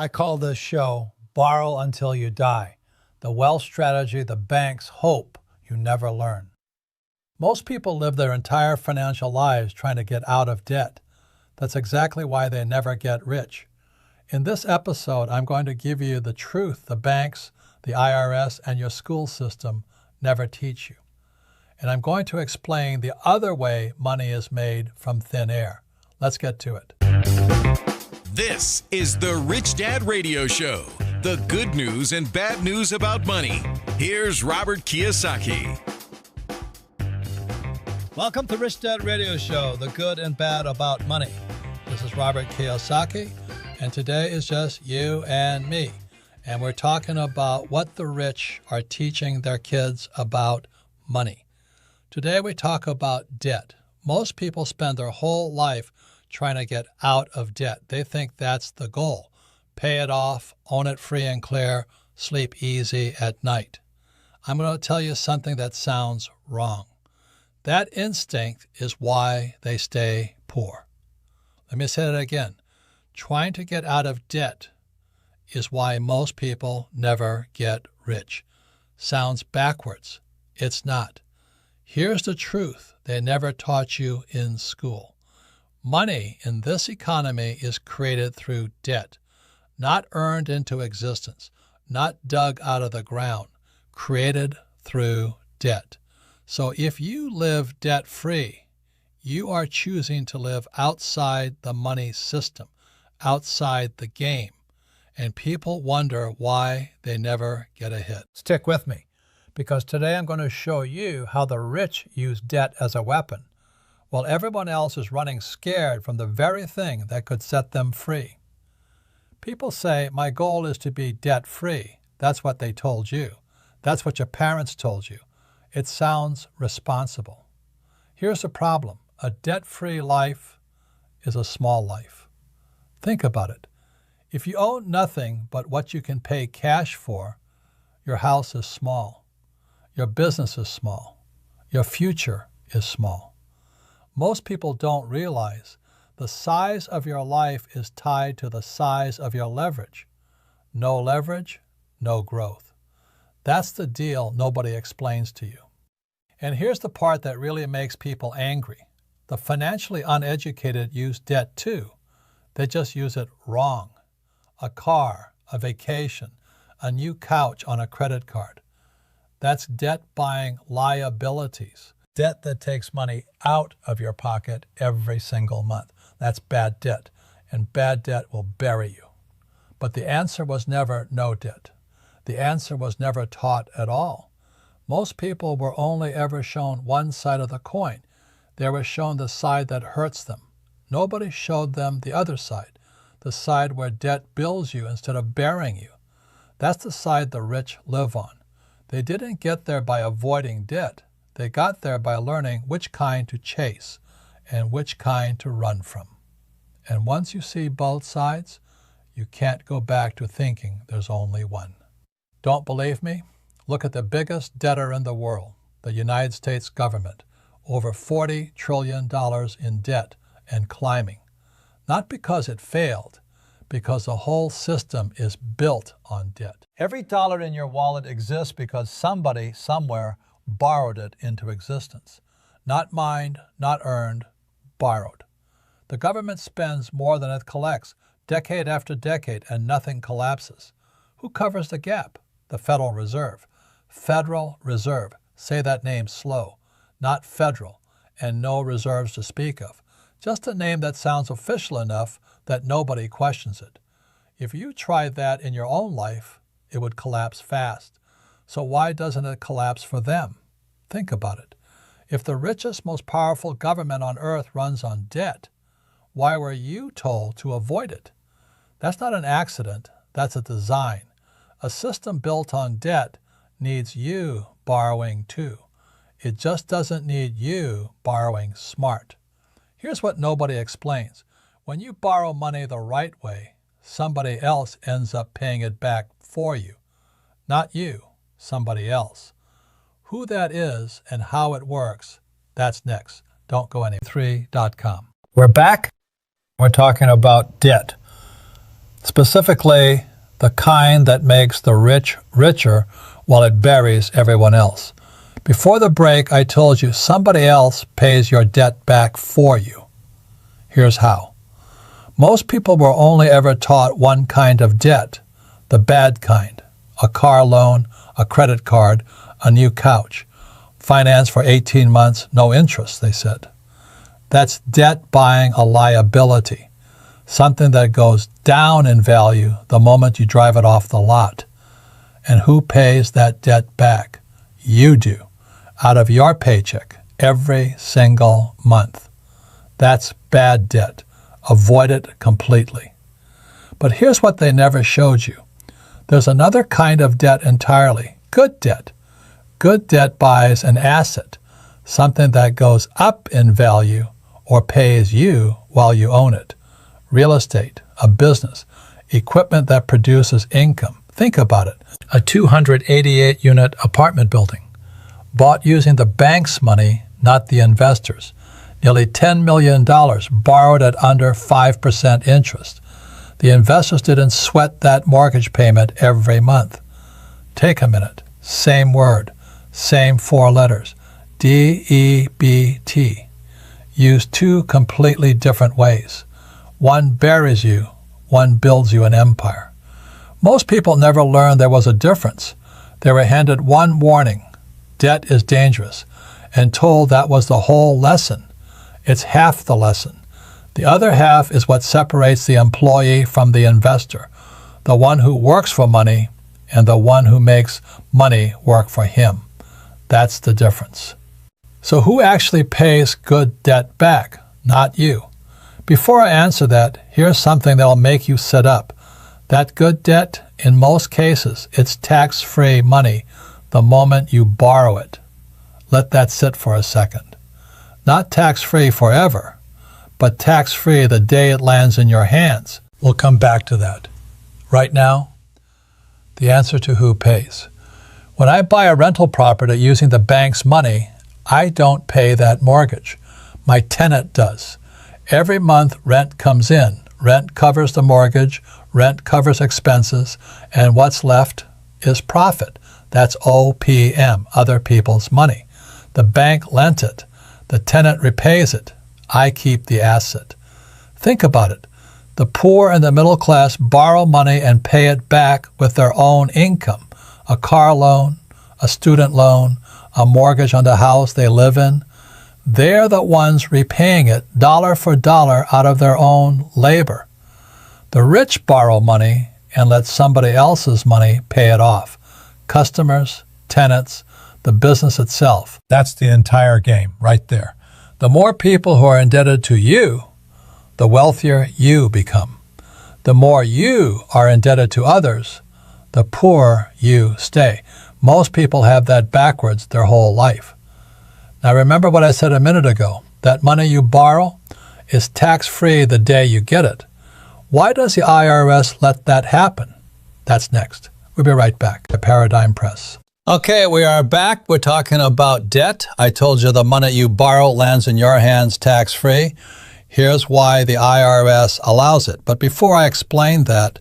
I call this show Borrow Until You Die, the wealth strategy the banks hope you never learn. Most people live their entire financial lives trying to get out of debt. That's exactly why they never get rich. In this episode, I'm going to give you the truth the banks, the IRS, and your school system never teach you. And I'm going to explain the other way money is made from thin air. Let's get to it. This is the Rich Dad Radio Show, the good news and bad news about money. Here's Robert Kiyosaki. Welcome to Rich Dad Radio Show, the good and bad about money. This is Robert Kiyosaki, and today is just you and me. And we're talking about what the rich are teaching their kids about money. Today we talk about debt. Most people spend their whole life trying to get out of debt. They think that's the goal. Pay it off, own it free and clear, sleep easy at night. I'm going to tell you something that sounds wrong. That instinct is why they stay poor. Let me say that again. Trying to get out of debt is why most people never get rich. Sounds backwards. It's not. Here's the truth they never taught you in school. Money in this economy is created through debt, not earned into existence, not dug out of the ground, created through debt. So if you live debt-free, you are choosing to live outside the money system, outside the game, and people wonder why they never get ahead. Stick with me, because today I'm going to show you how the rich use debt as a weapon, while everyone else is running scared from the very thing that could set them free. People say, my goal is to be debt-free. That's what they told you. That's what your parents told you. It sounds responsible. Here's the problem. A debt-free life is a small life. Think about it. If you own nothing but what you can pay cash for, your house is small. Your business is small. Your future is small. Most people don't realize the size of your life is tied to the size of your leverage. No leverage, no growth. That's the deal nobody explains to you. And here's the part that really makes people angry. The financially uneducated use debt too. They just use it wrong. A car, a vacation, a new couch on a credit card. That's debt buying liabilities. Debt that takes money out of your pocket every single month. That's bad debt, and bad debt will bury you. But the answer was never no debt. The answer was never taught at all. Most people were only ever shown one side of the coin. They were shown the side that hurts them. Nobody showed them the other side, the side where debt bills you instead of burying you. That's the side the rich live on. They didn't get there by avoiding debt. They got there by learning which kind to chase and which kind to run from. And once you see both sides, you can't go back to thinking there's only one. Don't believe me? Look at the biggest debtor in the world, the United States government, over $40 trillion in debt and climbing. Not because it failed, because the whole system is built on debt. Every dollar in your wallet exists because somebody somewhere borrowed it into existence. Not mined, not earned, borrowed. The government spends more than it collects, decade after decade, and nothing collapses. Who covers the gap? The Federal Reserve. Federal Reserve. Say that name slow. Not federal, and no reserves to speak of. Just a name that sounds official enough that nobody questions it. If you tried that in your own life, it would collapse fast. So why doesn't it collapse for them? Think about it. If the richest, most powerful government on earth runs on debt, why were you told to avoid it? That's not an accident. That's a design. A system built on debt needs you borrowing too. It just doesn't need you borrowing smart. Here's what nobody explains. When you borrow money the right way, somebody else ends up paying it back for you. Not you, somebody else. Who that is and how it works, that's next. Don't go anywhere. 3.com. We're back. We're talking about debt. specifically the kind that makes the rich richer while it buries everyone else. Before the break, I told you somebody else pays your debt back for you. Here's how. Most people were only ever taught one kind of debt, the bad kind, a car loan, a credit card, a new couch, finance for 18 months, no interest, they said. That's debt buying a liability, something that goes down in value the moment you drive it off the lot. And who pays that debt back? You do, out of your paycheck, every single month. That's bad debt. Avoid it completely. But here's what they never showed you. There's another kind of debt entirely, good debt. Good debt buys an asset, something that goes up in value or pays you while you own it. Real estate, a business, equipment that produces income. Think about it. A 288-unit apartment building, bought using the bank's money, not the investors. Nearly $10 million borrowed at under 5% interest. The investors didn't sweat that mortgage payment every month. Take a minute. Same word, same 4 letters. D-E-B-T. Used 2 completely different ways. One buries you, one builds you an empire. Most people never learned there was a difference. They were handed one warning, debt is dangerous, and told that was the whole lesson. It's half the lesson. The other half is what separates the employee from the investor, the one who works for money and the one who makes money work for him. That's the difference. So who actually pays good debt back? Not you. Before I answer that, here's something that will make you sit up. That good debt, in most cases, it's tax-free money the moment you borrow it. Let that sit for a second. Not tax-free forever, but tax-free the day it lands in your hands. We'll come back to that. Right now, the answer to who pays. When I buy a rental property using the bank's money, I don't pay that mortgage. My tenant does. Every month, rent comes in. Rent covers the mortgage, rent covers expenses, and what's left is profit. That's OPM, other people's money. The bank lent it. The tenant repays it. I keep the asset. Think about it. The poor and the middle class borrow money and pay it back with their own income. A car loan, a student loan, a mortgage on the house they live in. They're the ones repaying it dollar for dollar out of their own labor. The rich borrow money and let somebody else's money pay it off. Customers, tenants, the business itself. That's the entire game right there. The more people who are indebted to you, the wealthier you become. The more you are indebted to others, the poorer you stay. Most people have that backwards their whole life. Now remember what I said a minute ago. That money you borrow is tax-free the day you get it. Why does the IRS let that happen? That's next. We'll be right back. The Paradigm Press. Okay, we are back. We're talking about debt. I told you the money you borrow lands in your hands tax-free. Here's why the IRS allows it. But before I explain that,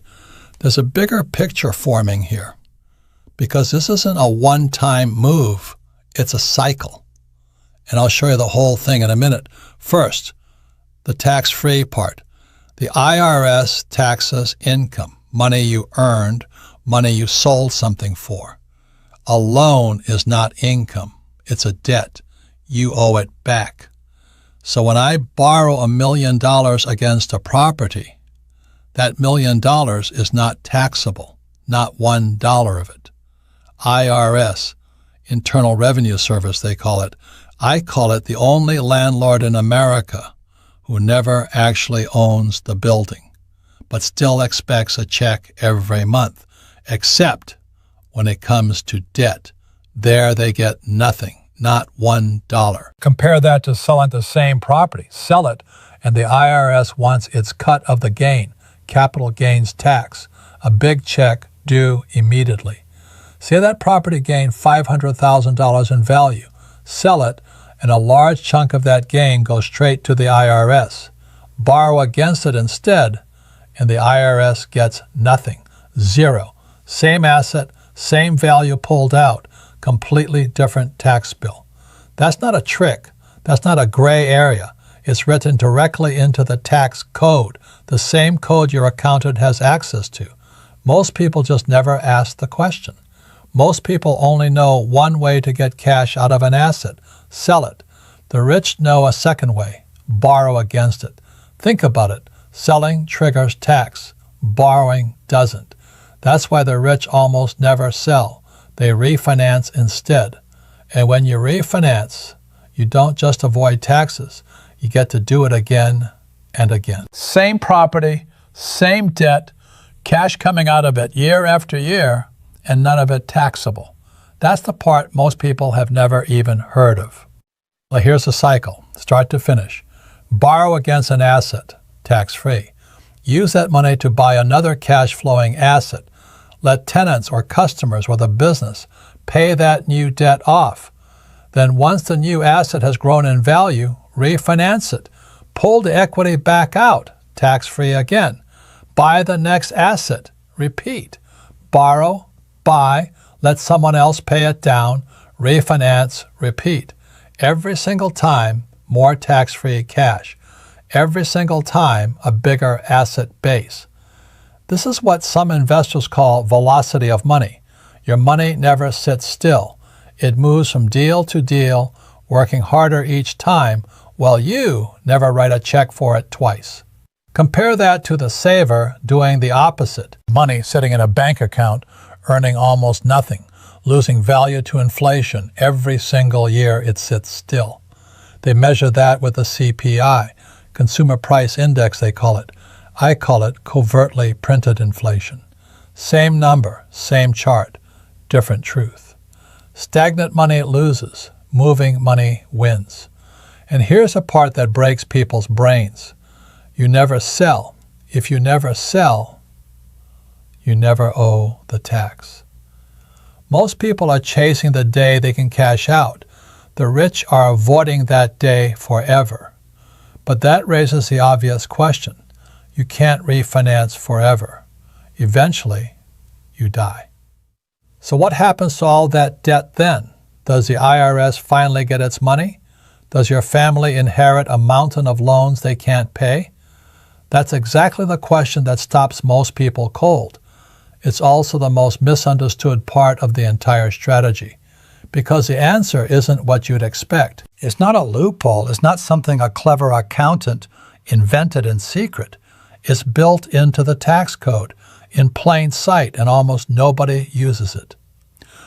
there's a bigger picture forming here. Because this isn't a one-time move. It's a cycle. And I'll show you the whole thing in a minute. First, the tax-free part. The IRS taxes income, money you earned, money you sold something for. A loan is not income. It's a debt. You owe it back. So when I borrow $1 million against a property, that $1 million is not taxable, not $1 of it. IRS, Internal Revenue Service, they call it. I call it the only landlord in America who never actually owns the building, but still expects a check every month, except when it comes to debt. There they get nothing, not $1. Compare that to selling the same property. Sell it, and the IRS wants its cut of the gain, capital gains tax, a big check due immediately. Say that property gained $500,000 in value. Sell it, and a large chunk of that gain goes straight to the IRS. Borrow against it instead, and the IRS gets nothing. Zero. Same asset, same value pulled out, completely different tax bill. That's not a trick. That's not a gray area. It's written directly into the tax code, the same code your accountant has access to. Most people just never ask the question. Most people only know one way to get cash out of an asset: sell it. The rich know a second way: borrow against it. Think about it. Selling triggers tax. Borrowing doesn't. That's why the rich almost never sell. They refinance instead. And when you refinance, you don't just avoid taxes. You get to do it again and again. Same property, same debt, cash coming out of it year after year, and none of it taxable. That's the part most people have never even heard of. Well, here's the cycle, start to finish. Borrow against an asset, tax-free. Use that money to buy another cash-flowing asset. Let tenants or customers or the business pay that new debt off. Then once the new asset has grown in value, refinance it. Pull the equity back out, tax-free again. Buy the next asset, repeat. Borrow, buy, let someone else pay it down, refinance, repeat. Every single time, more tax-free cash. Every single time, a bigger asset base. This is what some investors call velocity of money. Your money never sits still. It moves from deal to deal, working harder each time, while you never write a check for it twice. Compare that to the saver doing the opposite. Money sitting in a bank account, earning almost nothing, losing value to inflation every single year it sits still. They measure that with the CPI, Consumer Price Index they call it. I call it covertly printed inflation. Same number, same chart, different truth. Stagnant money loses, moving money wins. And here's a part that breaks people's brains. You never sell. If you never sell, you never owe the tax. Most people are chasing the day they can cash out. The rich are avoiding that day forever. But that raises the obvious question. You can't refinance forever. Eventually, you die. So what happens to all that debt then? Does the IRS finally get its money? Does your family inherit a mountain of loans they can't pay? That's exactly the question that stops most people cold. It's also the most misunderstood part of the entire strategy, because the answer isn't what you'd expect. It's not a loophole. It's not something a clever accountant invented in secret. It's built into the tax code, in plain sight, and almost nobody uses it.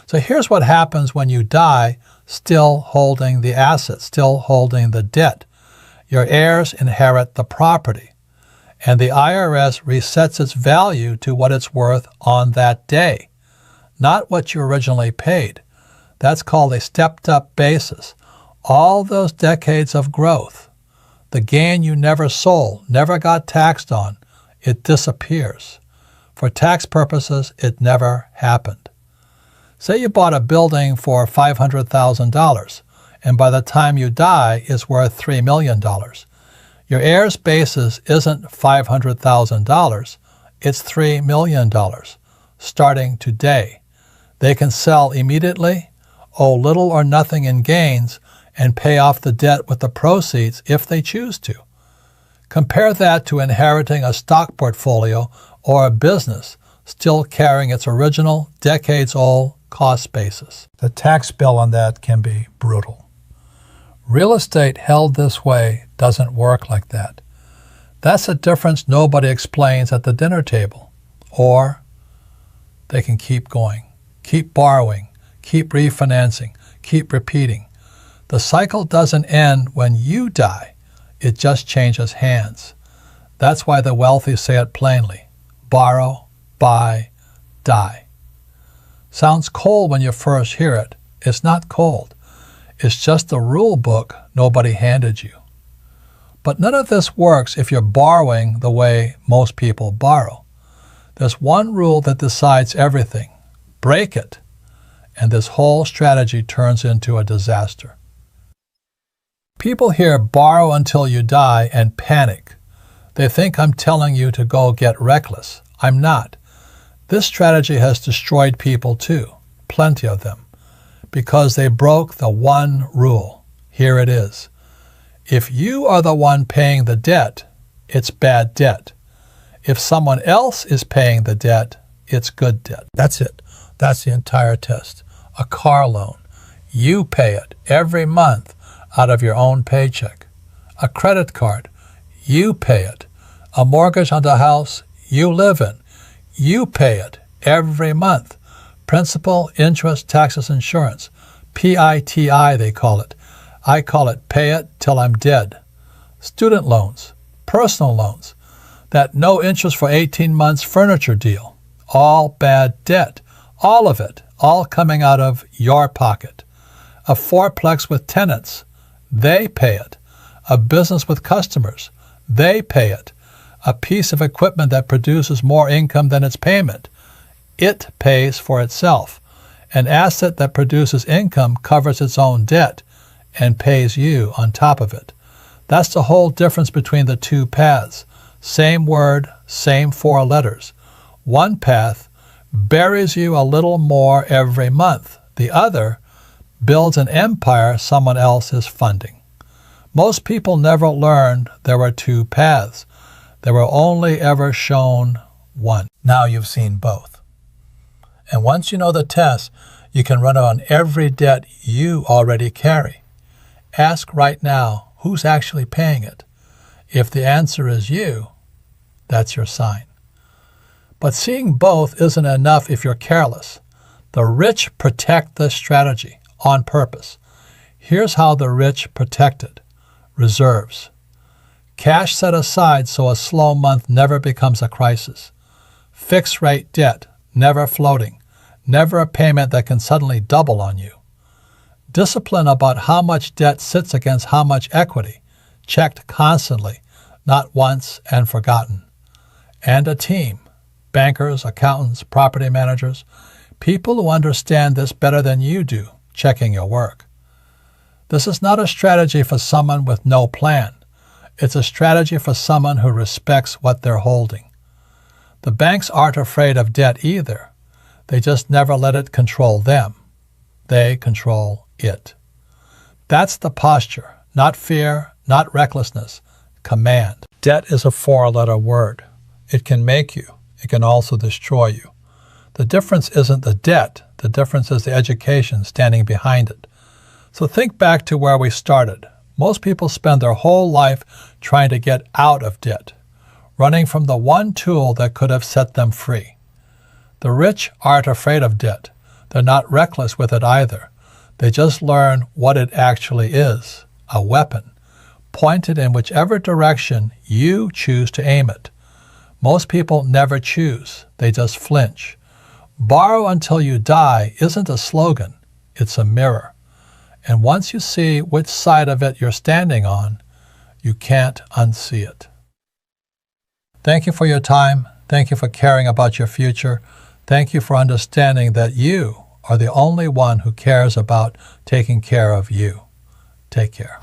So here's what happens when you die still holding the asset, still holding the debt. Your heirs inherit the property, and the IRS resets its value to what it's worth on that day, not what you originally paid. That's called a stepped-up basis. All those decades of growth, the gain you never sold, never got taxed on, it disappears. For tax purposes, it never happened. Say you bought a building for $500,000, and by the time you die, it's worth $3 million. Your heirs' basis isn't $500,000, it's $3 million, starting today. They can sell immediately, owe little or nothing in gains, and pay off the debt with the proceeds if they choose to. Compare that to inheriting a stock portfolio or a business still carrying its original, decades-old cost basis. The tax bill on that can be brutal. Real estate held this way doesn't work like that. That's a difference nobody explains at the dinner table. Or they can keep going, keep borrowing, keep refinancing, keep repeating. The cycle doesn't end when you die. It just changes hands. That's why the wealthy say it plainly. Borrow, buy, die. Sounds cold when you first hear it. It's not cold. It's just the rule book nobody handed you. But none of this works if you're borrowing the way most people borrow. There's one rule that decides everything. Break it, and this whole strategy turns into a disaster. People hear borrow until you die and panic. They think I'm telling you to go get reckless. I'm not. This strategy has destroyed people too, plenty of them, because they broke the one rule. Here it is. If you are the one paying the debt, it's bad debt. If someone else is paying the debt, it's good debt. That's it. That's the entire test. A car loan. You pay it every month out of your own paycheck. A credit card. You pay it. A mortgage on the house you live in. You pay it every month. Principal, interest, taxes, insurance. PITI they call it. I call it pay it till I'm dead. Student loans. Personal loans. That no interest for 18 months furniture deal. All bad debt. All of it. All coming out of your pocket. A fourplex with tenants. They pay it. A business with customers. They pay it. A piece of equipment that produces more income than its payment. It pays for itself. An asset that produces income covers its own debt and pays you on top of it. That's the whole difference between the two paths. Same word, same 4 letters. One path buries you a little more every month. The other builds an empire someone else is funding. Most people never learned there were 2 paths. They were only ever shown one. Now you've seen both. And once you know the test, you can run it on every debt you already carry. Ask right now, who's actually paying it? If the answer is you, that's your sign. But seeing both isn't enough if you're careless. The rich protect this strategy on purpose. Here's how the rich protect it. Reserves. Cash set aside so a slow month never becomes a crisis. Fixed rate debt, never floating. Never a payment that can suddenly double on you. Discipline about how much debt sits against how much equity, checked constantly, not once and forgotten. And a team, bankers, accountants, property managers, people who understand this better than you do, checking your work. This is not a strategy for someone with no plan. It's a strategy for someone who respects what they're holding. The banks aren't afraid of debt either. They just never let it control them. They control it. That's the posture, not fear, not recklessness, command. Debt is a 4-letter word. It can make you. It can also destroy you. The difference isn't the debt. The difference is the education standing behind it. So think back to where we started. Most people spend their whole life trying to get out of debt, running from the one tool that could have set them free. The rich aren't afraid of debt. They're not reckless with it either. They just learn what it actually is, a weapon, pointed in whichever direction you choose to aim it. Most people never choose. They just flinch. Borrow until you die isn't a slogan. It's a mirror. And once you see which side of it you're standing on, you can't unsee it. Thank you for your time. Thank you for caring about your future. Thank you for understanding that you are the only one who cares about taking care of you. Take care.